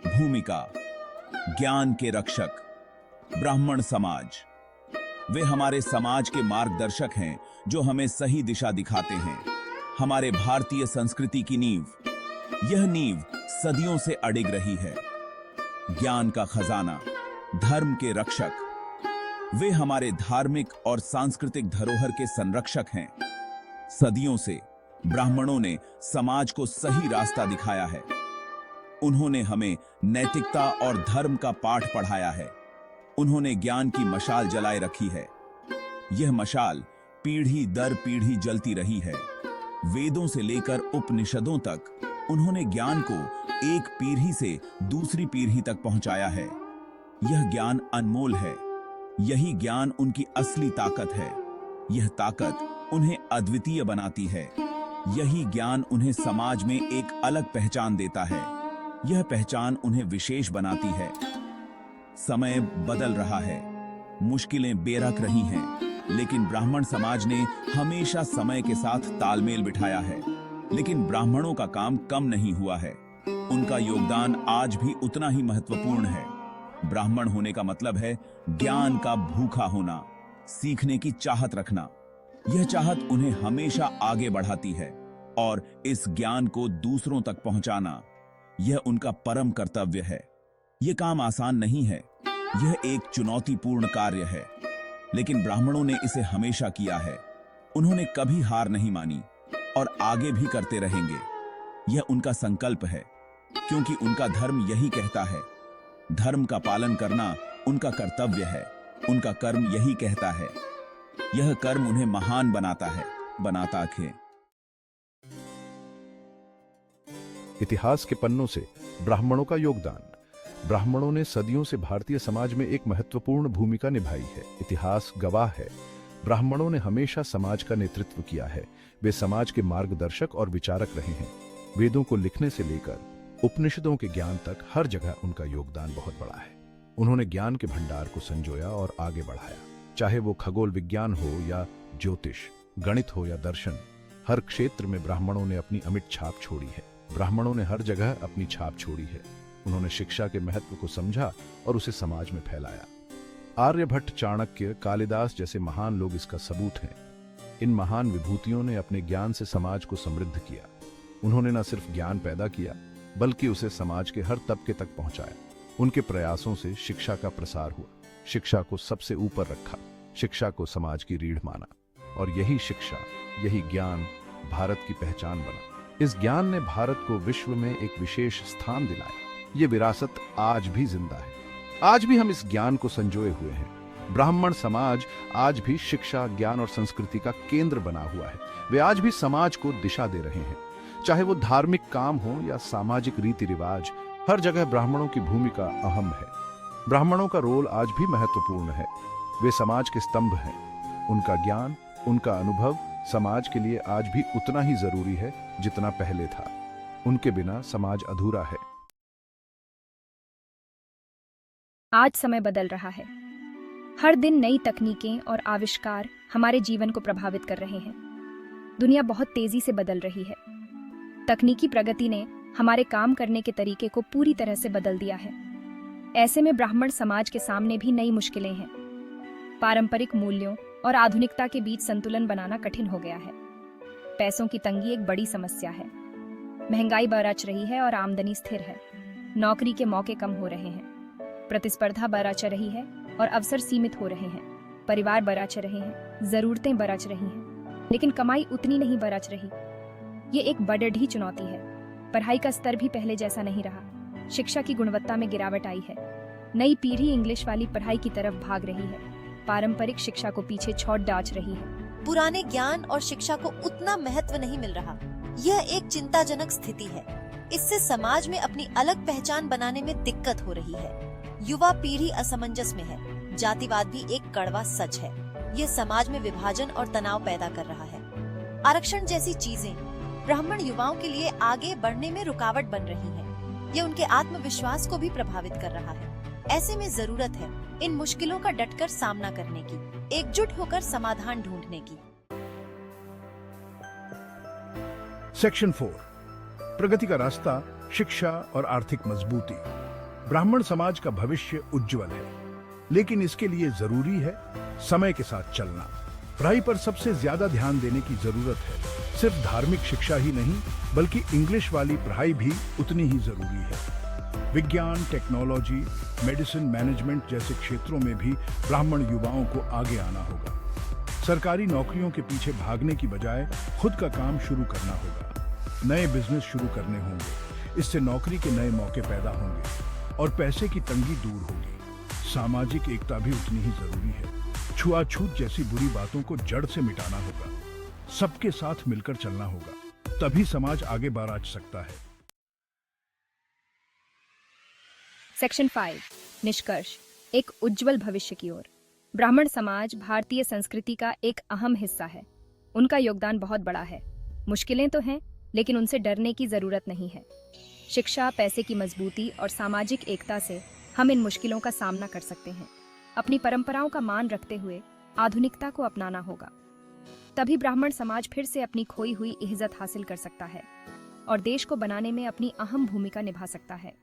भूमिका। ज्ञान के रक्षक ब्राह्मण समाज। वे हमारे समाज के मार्गदर्शक हैं जो हमें सही दिशा दिखाते हैं। हमारे भारतीय संस्कृति की नींव, यह नींव सदियों से अडिग रही है। ज्ञान का खजाना, धर्म के रक्षक। वे हमारे धार्मिक और सांस्कृतिक धरोहर के संरक्षक हैं। सदियों से ब्राह्मणों ने समाज को सही रास्ता दिखाया है। उन्होंने हमें नैतिकता और धर्म का पाठ पढ़ाया है। उन्होंने ज्ञान की मशाल जलाए रखी है। यह मशाल पीढ़ी दर पीढ़ी जलती रही है। वेदों से लेकर उपनिषदों तक उन्होंने ज्ञान को एक पीढ़ी से दूसरी पीढ़ी तक पहुंचाया है। यह ज्ञान अनमोल है। यही ज्ञान उनकी असली ताकत है। यह ताकत उन्हें अद्वितीय बनाती है। यही ज्ञान उन्हें समाज में एक अलग पहचान देता है। यह पहचान उन्हें विशेष बनाती है। समय बदल रहा है, मुश्किलें बेरख रही हैं, लेकिन ब्राह्मण समाज ने हमेशा समय के साथ तालमेल बिठाया है। लेकिन ब्राह्मणों का काम कम नहीं हुआ है। उनका योगदान आज भी उतना ही महत्वपूर्ण है। ब्राह्मण होने का मतलब है ज्ञान का भूखा होना, सीखने की चाहत रखना। यह चाहत उन्हें हमेशा आगे बढ़ाती है और इस ज्ञान को दूसरों तक पहुंचाना, यह उनका परम कर्तव्य है। यह काम आसान नहीं है। यह एक चुनौतीपूर्ण कार्य है, लेकिन ब्राह्मणों ने इसे हमेशा किया है। उन्होंने कभी हार नहीं मानी और आगे भी करते रहेंगे। यह उनका संकल्प है, क्योंकि उनका धर्म यही कहता है। धर्म का पालन करना उनका कर्तव्य है। उनका कर्म यही कहता है। यह कर्म उन्हें महान बनाता है। इतिहास के पन्नों से ब्राह्मणों का योगदान। ब्राह्मणों ने सदियों से भारतीय समाज में एक महत्वपूर्ण भूमिका निभाई है। इतिहास गवाह है, ब्राह्मणों ने हमेशा समाज का नेतृत्व किया है। वे समाज के मार्गदर्शक और विचारक रहे हैं। वेदों को लिखने से लेकर उपनिषदों के ज्ञान तक हर जगह उनका योगदान बहुत बड़ा है। उन्होंने ज्ञान के भंडार को संजोया और आगे बढ़ाया। चाहे वो खगोल विज्ञान हो या ज्योतिष, गणित हो या दर्शन, हर क्षेत्र में ब्राह्मणों ने अपनी अमिट छाप छोड़ी है। ब्राह्मणों ने हर जगह अपनी छाप छोड़ी है। उन्होंने शिक्षा के महत्व को समझा और उसे समाज में फैलाया। आर्यभट्ट, चाणक्य, कालिदास जैसे महान लोग इसका सबूत हैं। इन महान विभूतियों ने अपने ज्ञान से समाज को समृद्ध किया। उन्होंने न सिर्फ ज्ञान पैदा किया, बल्कि उसे समाज के हर तबके तक पहुंचाया। उनके प्रयासों से शिक्षा का प्रसार हुआ। शिक्षा को सबसे ऊपर रखा, शिक्षा को समाज की रीढ़ माना, और यही शिक्षा, यही ज्ञान भारत की पहचान बना। इस ज्ञान ने भारत को विश्व में एक विशेष स्थान दिलाया। ये विरासत आज भी जिंदा है। आज भी हम इस ज्ञान को संजोए हुए हैं। ब्राह्मण समाज आज भी शिक्षा, ज्ञान और संस्कृति का केंद्र बना हुआ है। वे आज भी समाज को दिशा दे रहे हैं। चाहे वो धार्मिक काम हो या सामाजिक रीति रिवाज, हर जगह ब्राह्मणों की भूमिका अहम है। ब्राह्मणों का रोल आज भी महत्वपूर्ण है। वे समाज के स्तंभ हैं। उनका ज्ञान, उनका अनुभव समाज के लिए आज भी उतना ही जरूरी है जितना पहले था। उनके बिना समाज अधूरा है। आज समय बदल रहा है। हर दिन नई तकनीकें और आविष्कार हमारे जीवन को प्रभावित कर रहे हैं। दुनिया बहुत तेजी से बदल रही है। तकनीकी प्रगति ने हमारे काम करने के तरीके को पूरी तरह से बदल दिया है। ऐसे में ब्राह्मण समाज के सामने भी नई मुश्किलें हैं। पारंपरिक मूल्यों और आधुनिकता के बीच संतुलन बनाना कठिन हो गया है। पैसों की तंगी एक बड़ी समस्या है। महंगाई बरच रही है और आमदनी स्थिर है। नौकरी के मौके कम हो रहे हैं। प्रतिस्पर्धा बरच रही है और अवसर सीमित हो रहे हैं। परिवार बरच रहे हैं, जरूरतें बरच रही हैं, लेकिन कमाई उतनी नहीं बरच रही। ये एक बड़ी चुनौती है। पढ़ाई का स्तर भी पहले जैसा नहीं रहा। शिक्षा की गुणवत्ता में गिरावट आई है। नई पीढ़ी इंग्लिश वाली पढ़ाई की तरफ भाग रही है। पारंपरिक शिक्षा को पीछे छोड़ डांच रही है। पुराने ज्ञान और शिक्षा को उतना महत्व नहीं मिल रहा। यह एक चिंताजनक स्थिति है। इससे समाज में अपनी अलग पहचान बनाने में दिक्कत हो रही है। युवा पीढ़ी असमंजस में है। जातिवाद भी एक कड़वा सच है। यह समाज में विभाजन और तनाव पैदा कर रहा है। आरक्षण जैसी चीजें ब्राह्मण युवाओं के लिए आगे बढ़ने में रुकावट बन रही हैं। ये उनके आत्मविश्वास को भी प्रभावित कर रहा है। ऐसे में जरूरत है इन मुश्किलों का डटकर सामना करने की, एकजुट होकर समाधान ढूंढने की। सेक्शन 4, प्रगति का रास्ता, शिक्षा और आर्थिक मजबूती। ब्राह्मण समाज का भविष्य उज्जवल है, लेकिन इसके लिए जरूरी है समय के साथ चलना। पढ़ाई पर सबसे ज्यादा ध्यान देने की जरूरत है। सिर्फ धार्मिक शिक्षा ही नहीं, बल्कि इंग्लिश वाली पढ़ाई भी उतनी ही जरूरी है। विज्ञान, टेक्नोलॉजी, मेडिसिन, मैनेजमेंट जैसे क्षेत्रों में भी ब्राह्मण युवाओं को आगे आना होगा। सरकारी नौकरियों के पीछे भागने की बजाय खुद का काम शुरू करना होगा। नए बिजनेस शुरू करने होंगे। इससे नौकरी के नए मौके पैदा होंगे और पैसे की तंगी दूर होगी। सामाजिक एकता भी उतनी ही जरूरी है। छुआछूत जैसी बुरी बातों को जड़ से मिटाना होगा। सबके साथ मिलकर चलना होगा, तभी समाज आगे बढ़ सकता है। सेक्शन 5 निष्कर्ष, एक उज्जवल भविष्य की ओर। ब्राह्मण समाज भारतीय संस्कृति का एक अहम हिस्सा है। उनका योगदान बहुत बड़ा है। मुश्किलें तो हैं, लेकिन उनसे डरने की जरूरत नहीं है। शिक्षा, पैसे की मजबूती और सामाजिक एकता से हम इन मुश्किलों का सामना कर सकते हैं। अपनी परंपराओं का मान रखते हुए आधुनिकता को अपनाना होगा। तभी ब्राह्मण समाज फिर से अपनी खोई हुई इज्जत हासिल कर सकता है और देश को बनाने में अपनी अहम भूमिका निभा सकता है।